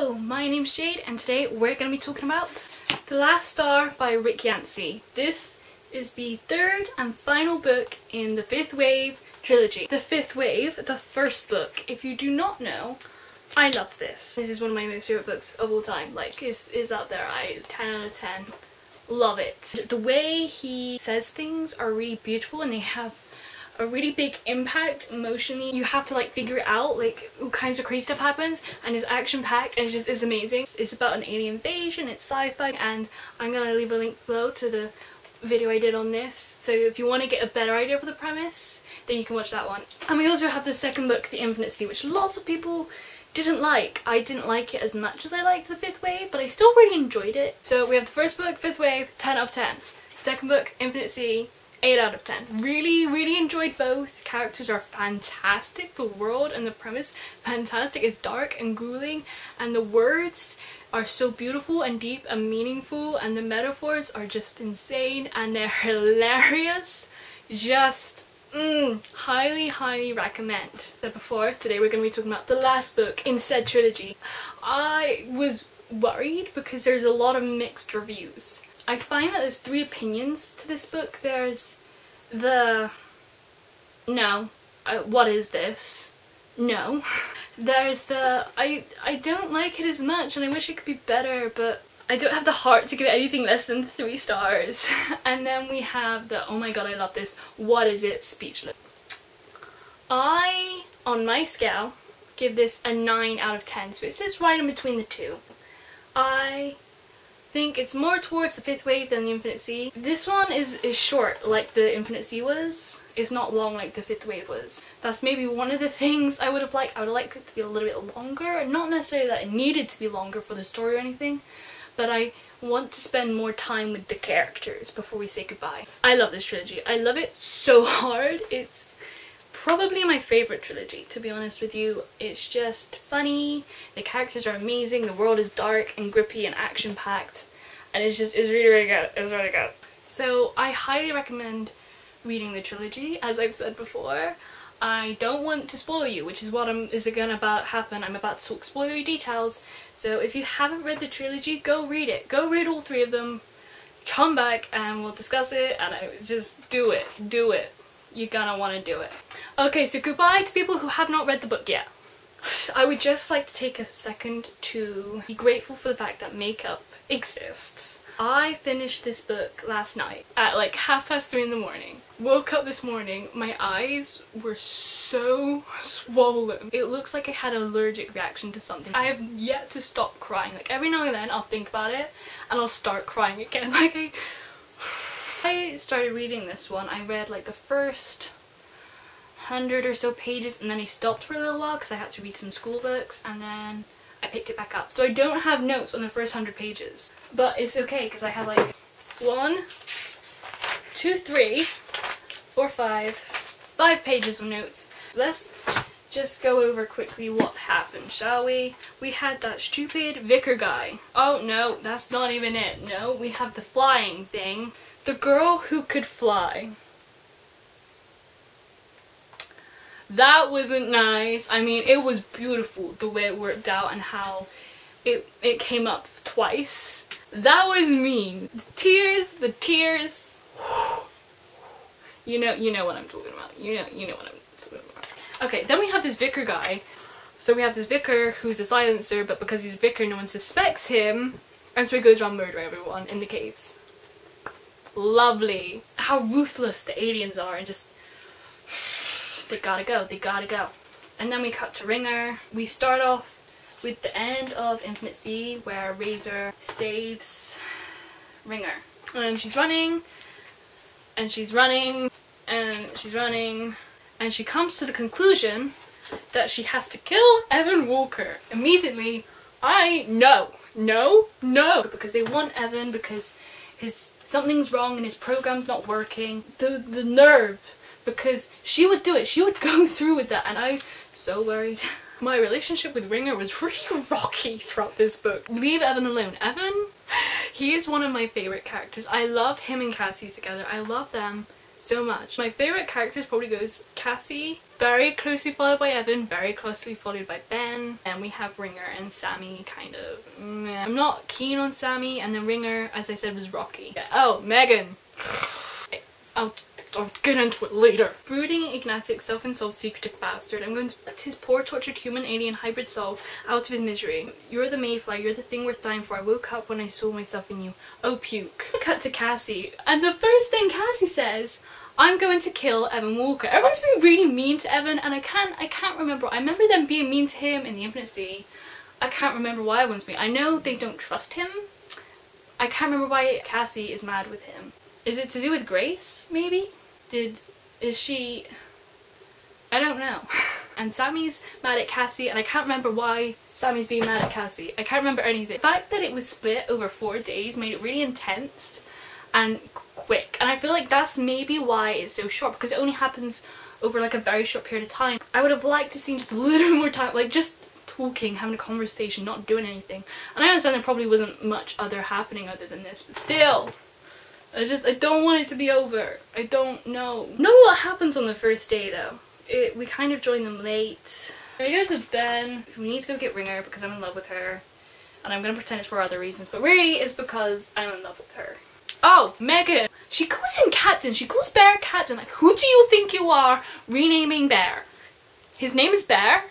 Hello, my name's Jade and today we're going to be talking about The Last Star by Yancey. This is the third and final book in the Fifth Wave trilogy. The Fifth Wave, the first book, if you do not know, I love this. This is one of my most favourite books of all time. Like, is up there. 10 out of 10. Love it. The way he says things are really beautiful and they have a really big impact emotionally. You have to like figure it out, like all kinds of crazy stuff happens, and it's action packed and it's amazing. It's about an alien invasion, it's sci-fi, and I'm gonna leave a link below to the video I did on this, so if you want to get a better idea of the premise then you can watch that one. And we also have the second book, The Infinite Sea, which lots of people didn't like. I didn't like it as much as I liked the Fifth Wave, but I still really enjoyed it. So we have the first book, Fifth Wave, 10 out of 10. Second book, Infinite Sea, 8 out of 10. Really enjoyed both. The characters are fantastic. The world and the premise, fantastic. It's dark and grueling, and the words are so beautiful and deep and meaningful, and the metaphors are just insane and they're hilarious. Just highly recommend. As before, today we're going to be talking about the last book in said trilogy. I was worried because there's a lot of mixed reviews. I find that there's three opinions to this book. There's the no, what is this? No. There's the I don't like it as much and I wish it could be better, but I don't have the heart to give it anything less than 3 stars. And then we have the oh my god I love this, what is it, speechless. I, on my scale, give this a 9 out of 10, so it sits right in between the two. I think it's more towards the Fifth Wave than the Infinite Sea. This one is short like the Infinite Sea was. It's not long like the Fifth Wave was. That's maybe one of the things I would have liked. I would have liked it to be a little bit longer. Not necessarily that it needed to be longer for the story or anything, but I want to spend more time with the characters before we say goodbye. I love this trilogy. I love it so hard. It's probably my favourite trilogy, to be honest with you. It's just funny, the characters are amazing, the world is dark and grippy and action packed, and it's really good. It's really good. So I highly recommend reading the trilogy. As I've said before, I don't want to spoil you, which is what is gonna happen. I'm about to talk spoilery details, so if you haven't read the trilogy, go read it. Go read all 3 of them, come back and we'll discuss it, and just do it. You're gonna want to do it. Okay, so goodbye to people who have not read the book yet. I would just like to take a second to be grateful for the fact that makeup exists. I finished this book last night at like 3:30 in the morning. Woke up this morning, my eyes were so swollen. It looks like I had an allergic reaction to something. I have yet to stop crying. Like every now and then I'll think about it and I'll start crying again. Like I started reading this one. I read like the first 100 or so pages and then I stopped for a little while because I had to read some school books, and then I picked it back up. So I don't have notes on the first 100 pages, but it's okay because I have like 1, 2, 3, 4, 5 pages of notes. Let's just go over quickly what happened, shall we? We had that stupid vicar guy. Oh no, that's not even it. No, we have the flying thing. The girl who could fly. That wasn't nice. I mean, it was beautiful the way it worked out and how it came up twice. That was mean. The tears. You know what I'm talking about. You know what I'm talking about. Okay, then we have this vicar guy. So we have this vicar who's a silencer, but because he's a vicar, no one suspects him, and so he goes around murdering everyone in the caves. Lovely. How ruthless the aliens are, and just they gotta go. And then we cut to Ringer. We start off with the end of Infinite Sea where Razor saves Ringer, and she's running and she's running and she's running, and she comes to the conclusion that she has to kill Evan Walker immediately. No, because they want Evan because something's wrong and his program's not working. The nerve, because she would do it. She would go through with that, and I'm so worried. My relationship with Ringer was really rocky throughout this book. Leave Evan alone. Evan, he is one of my favorite characters. I love him and Cassie together. I love them so much. My favorite characters probably goes Cassie, very closely followed by Evan, very closely followed by Ben, and we have Ringer and Sammy kind of meh. I'm not keen on Sammy, and then Ringer, as I said, was rocky. Oh, Megan! I'll get into it later. Brooding, enigmatic, self-installed, secretive bastard. I'm going to let his poor, tortured human alien hybrid soul out of his misery. You're the mayfly. You're the thing worth dying for. I woke up when I saw myself in you. Oh, puke. Cut to Cassie. And the first thing Cassie says, I'm going to kill Evan Walker. Everyone's been really mean to Evan, and I can't remember. I remember them being mean to him in the Infinite Sea. I can't remember why everyone's mean. I know they don't trust him. I can't remember why Cassie is mad with him. Is it to do with Grace, maybe? Is she... I don't know. And Sammy's mad at Cassie, and I can't remember why Sammy's being mad at Cassie. I can't remember anything. The fact that it was split over 4 days made it really intense and quick. And I feel like that's maybe why it's so short, because it only happens over like a very short period of time. I would have liked to see just a little more time, like just talking, having a conversation, not doing anything. And I understand there probably wasn't much other happening other than this, but still. I don't want it to be over. I don't know. Know what happens on the first day though. We kind of joined them late. There goes with Ben. We need to go get Ringer because I'm in love with her. And I'm gonna pretend it's for other reasons, but really it's because I'm in love with her. Oh, Megan! She calls him Captain. She calls Bear Captain. Like, who do you think you are renaming Bear? His name is Bear.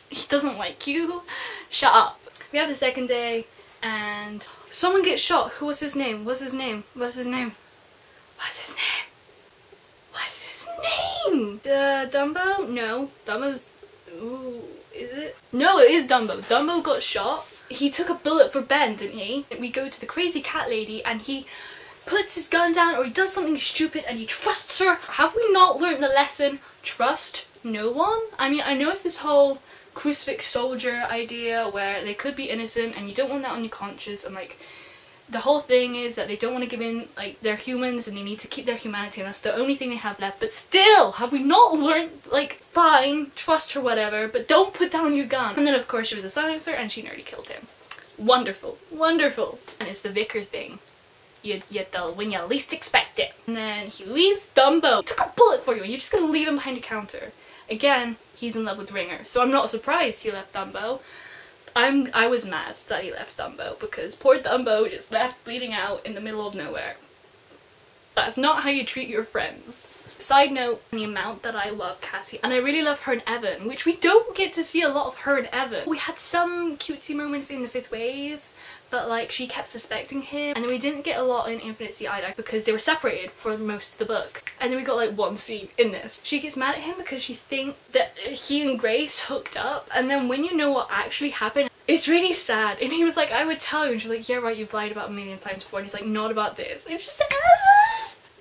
He doesn't like you. Shut up. We have the second day and someone gets shot. Who was his name? What's his name? What's his name? What's his name? What's his name? Dumbo? No. Dumbo's... Ooh, is it? No, it is Dumbo. Dumbo got shot. He took a bullet for Ben, didn't he? We go to the crazy cat lady and he puts his gun down, or he does something stupid and he trusts her. Have we not learned the lesson? Trust no one? I mean, I know it's this whole crucifix soldier idea where they could be innocent and you don't want that on your conscience, and like the whole thing is that they don't want to give in, like they're humans and they need to keep their humanity and that's the only thing they have left. But still, have we not learned, like, fine, trust her, whatever, but don't put down your gun. And then of course she was a silencer and she nearly killed him. Wonderful, wonderful. And it's the vicar thing. You tell when you least expect it. And then he leaves Dumbo. He took a bullet for you and you're just gonna leave him behind a counter. Again, he's in love with Ringer, so I'm not surprised he left Dumbo. I was mad that he left Dumbo, because poor Dumbo just left bleeding out in the middle of nowhere. That's not how you treat your friends. Side note, the amount that I love Cassie, and I really love her and Evan, which we don't get to see a lot of her and Evan. We had some cutesy moments in the 5th wave, but like she kept suspecting him, and then we didn't get a lot in Infinite Sea either because they were separated for most of the book. And then we got like one scene in this. She gets mad at him because she thinks that he and Grace hooked up, and then when you know what actually happened, it's really sad. And he was like, I would tell you, and she's like, yeah right, you've lied about a million times before, and he's like, not about this. And she's like,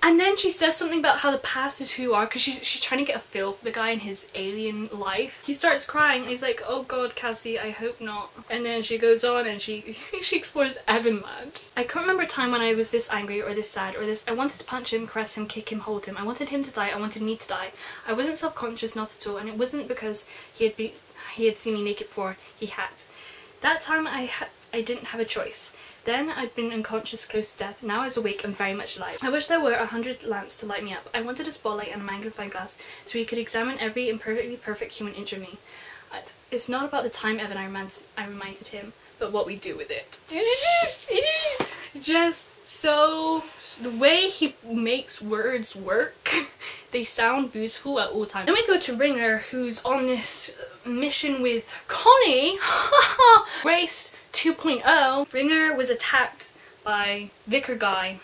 and then she says something about how the past is who you are, because she's trying to get a feel for the guy in his alien life. He starts crying and he's like, oh god, Cassie, I hope not. And then she goes on and she explores Evan land. I can't remember a time when I was this angry or this sad or this. I wanted to punch him, caress him, kick him, hold him. I wanted him to die. I wanted me to die. I wasn't self-conscious, not at all, and it wasn't because he had seen me naked before. He had. That time I didn't have a choice. Then I'd been unconscious, close to death. Now I was awake and very much alive. I wish there were 100 lamps to light me up. I wanted a spotlight and a magnifying glass so he could examine every imperfectly perfect human inch of me. It's not about the time, Evan, I reminded him, but what we do with it. Just so... the way he makes words work, they sound beautiful at all times. Then we go to Ringer, who's on this mission with Connie. Grace 2.0. Ringer was attacked by Vicar guy.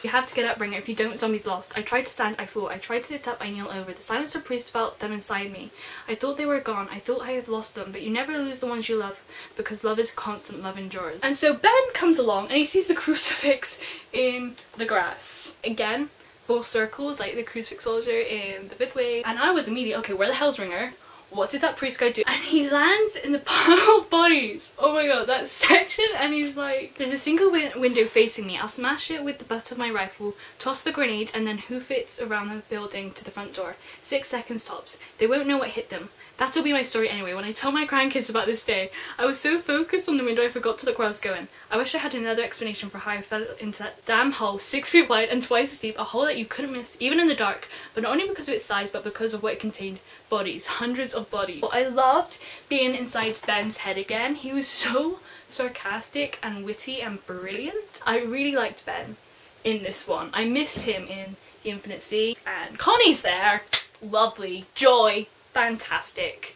You have to get up, Ringer. If you don't, zombie's lost. I tried to stand, I fall. I tried to sit up, I kneel over. The silencer priest felt them inside me. I thought they were gone. I thought I had lost them. But you never lose the ones you love, because love is constant, love endures. And so Ben comes along and he sees the crucifix in the grass. Again, full circles like the crucifix soldier in the 5th wave. And I was immediately, okay, where the hell's Ringer? What did that priest guy do? And he lands in the pile of bodies. Oh my god, that section. And he's like, there's a single window facing me. I'll smash it with the butt of my rifle, toss the grenades, and then hoof it around the building to the front door. 6 seconds tops. They won't know what hit them. That'll be my story anyway. When I tell my grandkids about this day, I was so focused on the window I forgot to look where I was going. I wish I had another explanation for how I fell into that damn hole, 6 feet wide and twice as deep, a hole that you couldn't miss even in the dark, but not only because of its size, but because of what it contained. Bodies, hundreds of bodies. I loved being inside Ben's head again. He was so sarcastic and witty and brilliant. I really liked Ben in this one. I missed him in The Infinite Sea. And Connie's there. Lovely. Joy. Fantastic.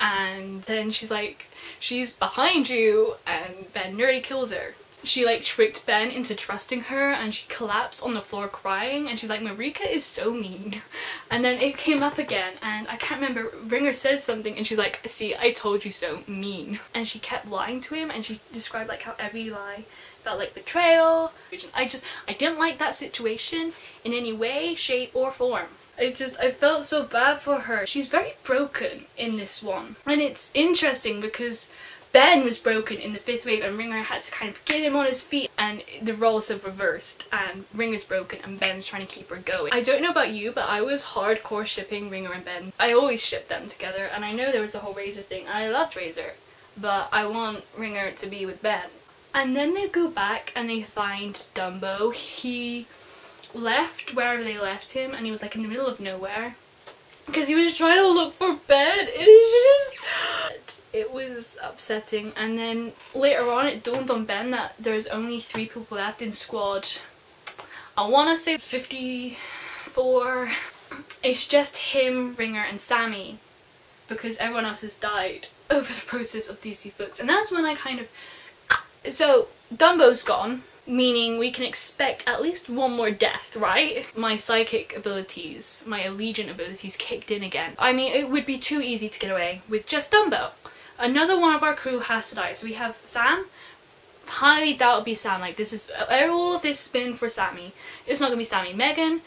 And then she's like, she's behind you, and Ben nearly kills her. She like tricked Ben into trusting her, and she collapsed on the floor crying, and she's like, Marika is so mean. And then it came up again, and I can't remember, Ringer says something and she's like, see, I told you so, mean. And she kept lying to him, and she described like how every lie felt like betrayal. I didn't like that situation in any way, shape or form. I felt so bad for her. She's very broken in this one. And it's interesting because Ben was broken in the 5th wave and Ringer had to kind of get him on his feet, and the roles have reversed and Ringer's broken and Ben's trying to keep her going. I don't know about you, but I was hardcore shipping Ringer and Ben. I always shipped them together, and I know there was the whole Razor thing and I loved Razor, but I want Ringer to be with Ben. And then they go back and they find Dumbo. He left wherever they left him, and he was like in the middle of nowhere because he was trying to look for Ben. It was upsetting. And then later on it dawned on Ben that there's only 3 people left in squad, I want to say 54. It's just him, Ringer and Sammy, because everyone else has died over the process of these books. And that's when I kind of... So Dumbo's gone, meaning we can expect at least one more death, right? My psychic abilities, my Allegiant abilities kicked in again. I mean, it would be too easy to get away with just Dumbo. Another one of our crew has to die. So we have Sam. Highly doubt it'll be Sam. Like, this is all of this spin for Sammy. It's not gonna be Sammy. Megan,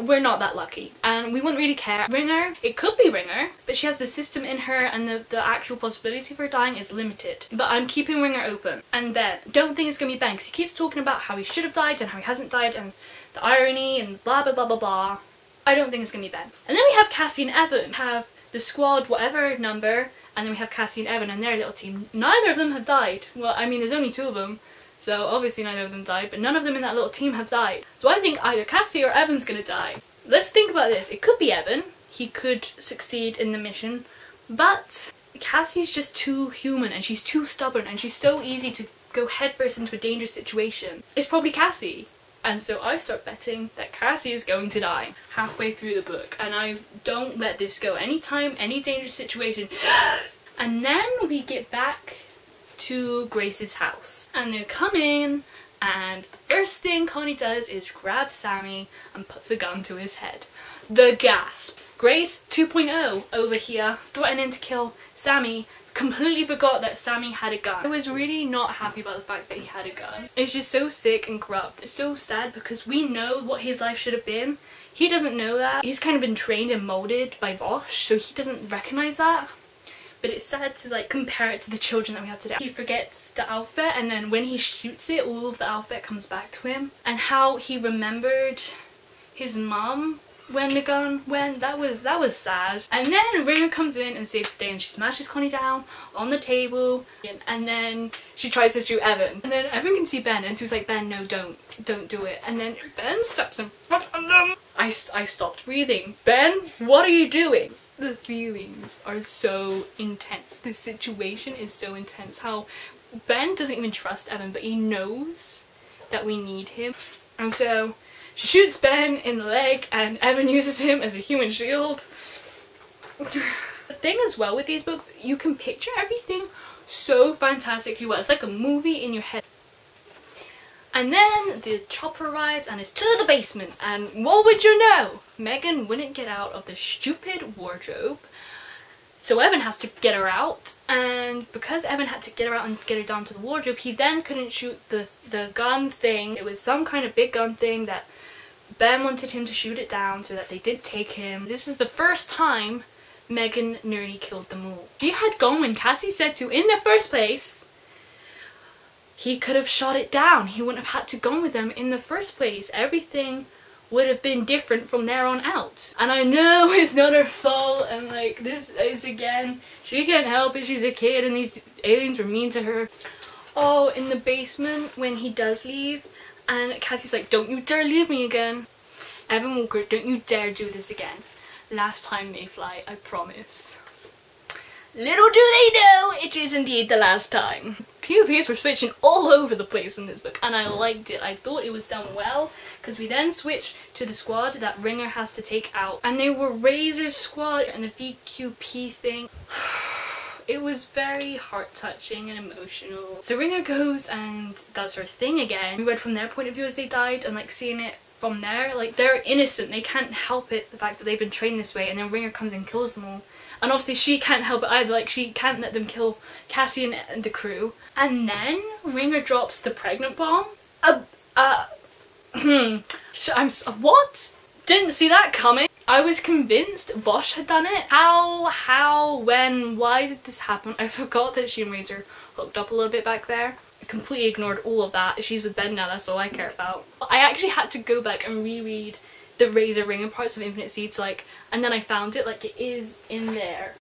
we're not that lucky, and we wouldn't really care. Ringer, it could be Ringer, but she has the system in her, and the actual possibility of her dying is limited. But I'm keeping Ringer open. And Ben, don't think it's gonna be Ben, because he keeps talking about how he should have died and how he hasn't died and the irony and blah blah blah blah blah. I don't think it's gonna be Ben. And then we have Cassie and Evan. We have the squad, whatever number, and then we have Cassie and Evan and their little team. Neither of them have died. Well, I mean, there's only 2 of them, so obviously neither of them died, but none of them in that little team have died. So I think either Cassie or Evan's gonna die. Let's think about this. It could be Evan. He could succeed in the mission, but Cassie's just too human, and she's too stubborn, and she's so easy to go headfirst into a dangerous situation. It's probably Cassie. And so I start betting that Cassie is going to die halfway through the book, and I don't let this go. Anytime, any dangerous situation. And then we get back to Grace's house, and they come in, and the first thing Connie does is grab Sammy and puts a gun to his head. The gasp. Grace 2.0 over here, threatening to kill Sammy. Completely forgot that Sammy had a gun. I was really not happy about the fact that he had a gun. It's just so sick and corrupt. It's so sad because we know what his life should have been. He doesn't know that. He's kind of been trained and molded by Vosh, so he doesn't recognize that. But it's sad to like compare it to the children that we have today. He forgets the alphabet, and then when he shoots it, all of the alphabet comes back to him. And how he remembered his mom when the gun went, that was sad. And then Ringer comes in and saves the day, and she smashes Connie down on the table, and then she tries to shoot Evan, and then Evan can see Ben, and she was like, Ben, no, don't do it. And then Ben steps in front of them. I stopped breathing. Ben, what are you doing? The feelings are so intense. The situation is so intense. How Ben doesn't even trust Evan, but he knows that we need him. And so she shoots Ben in the leg, and Evan uses him as a human shield. The thing as well with these books, you can picture everything so fantastically well. It's like a movie in your head. And then the chopper arrives and it's to the basement, and what would you know? Megan wouldn't get out of the stupid wardrobe, so Evan has to get her out, and because Evan had to get her out and get her down to the wardrobe, he then couldn't shoot the gun thing. It was some kind of big gun thing that Ben wanted him to shoot it down so that they did take him. This is the first time Megan nearly killed them all. She had gone when Cassie said to in the first place. He could have shot it down. He wouldn't have had to go with them in the first place. Everything would have been different from there on out. And I know it's not her fault, and like, this is again, she can't help it, she's a kid and these aliens were mean to her. Oh, in the basement when he does leave and Cassie's like, don't you dare leave me again. Evan Walker, don't you dare do this again. Last time, Mayfly, I promise. Little do they know, it is indeed the last time. POVs were switching all over the place in this book, and I liked it. I thought it was done well, because we then switched to the squad that Ringer has to take out. And they were Razor's squad and the VQP thing. It was very heart-touching and emotional. So Ringer goes and does her thing again. We read from their point of view as they died, and like seeing it from there, like they're innocent, they can't help it, the fact that they've been trained this way, and then Ringer comes and kills them all. And obviously she can't help it either, like she can't let them kill Cassie and the crew. And then Ringer drops the pregnant bomb. What? Didn't see that coming. I was convinced Vosh had done it. How, when, why did this happen? I forgot that she and Razor hooked up a little bit back there. I completely ignored all of that. She's with Ben now, that's all I care about. I actually had to go back and reread the Razor Ringer parts of Infinite Seeds, like, and then I found it, like, it is in there.